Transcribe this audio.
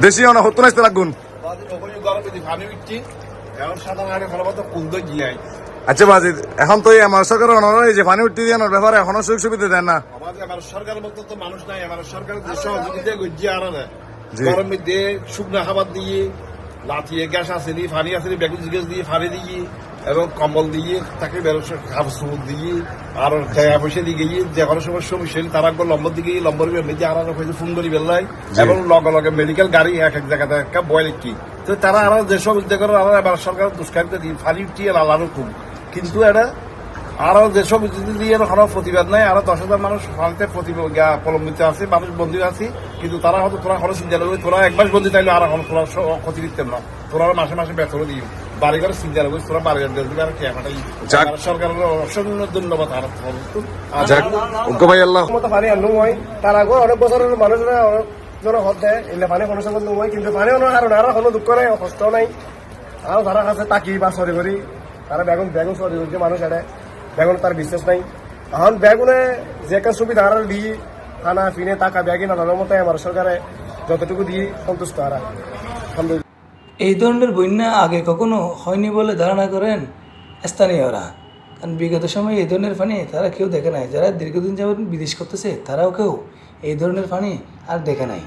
বেশি অনেক হতো না লাগুন। আচ্ছা বাজি এখন তো আমার সরকার এই যে পানি উঠতে দিয়ে ব্যাপারে এখনো সুযোগ সুবিধা দেন না। সরকারের মতো তো মানুষ নাই, আমার সরকারের যে সহযোগিতা গজ্জি আর গরম দিয়ে শুকনো খাবার দিয়ে লাঠিয়ে গ্যাস আসেনি, পানি আসেনি, বেগুন গ্যাস দিয়ে পানি দিয়ে এবং কম্বল দিয়ে তাকে কাপড় দিয়ে আর টাকা পয়সা দিয়ে গিয়ে যে কোনো সময় সমস্যা তারা লম্বর দিকে লম্বর দিয়ে আর ফোন করি বেলায় এবং লগে লগে মেডিকেল গাড়ি এক এক জায়গাতে একটা বয় কি তো তারা আরো যেসব উদ্যোগ করে আবার সরকার দুষ্কারিতা দিয়ে ফালি উঠিয়ে লালানো খুব কিন্তু এটা আরো যেসব দিয়ে কোনো প্রতিবাদ নাই। আরো 10,000 মানুষ ফালিতে প্রলম্বিত আছে, মানুষ বন্দী আছে, কিন্তু তারা হয়তো তোরা কোনো চিন্তা করবে তোরা একবার বন্দী চাইলে আর এখন তোরা ক্ষতি দিতেন না, তোরা মাসে মাসে বেতন দিই বাড়ি ঘরে চিন্তা করবে তোরা বাড়ি ঘর দিবে আর ক্যামেরাটাই সরকারের অসংখ্য ধন্যবাদ। ভাই আল্লাহ পানি আনু হয় তার আগে অনেক বছরের মানুষরা অনেক হত দেয় এলে পানি কোনো সময় নয়, কিন্তু পানি অনেক কারণে আর কোনো দুঃখ নাই, কষ্ট নাই। আর তারা কাছে তাকি বা সরি করি তারা বেগুন বেগুন সরি করছে মানুষ এটা বেগুন তার বিশ্বাস নাই। এখন বেগুনে যে একটা সুবিধা আর দিই খানা পিনে টাকা ব্যাগি নানার মতো আমার সরকারে যতটুকু দিয়ে সন্তুষ্ট আর এই ধরনের বন্যা আগে কখনো হয়নি বলে ধারণা করেন স্থানীয়রা, কারণ বিগত সময়ে এই ধরনের পানি তারা কেউ দেখে নাই। যারা দীর্ঘদিন যাবত বিদেশ করতেছে তারাও কেউ এই ধরনের পানি আর দেখে নাই।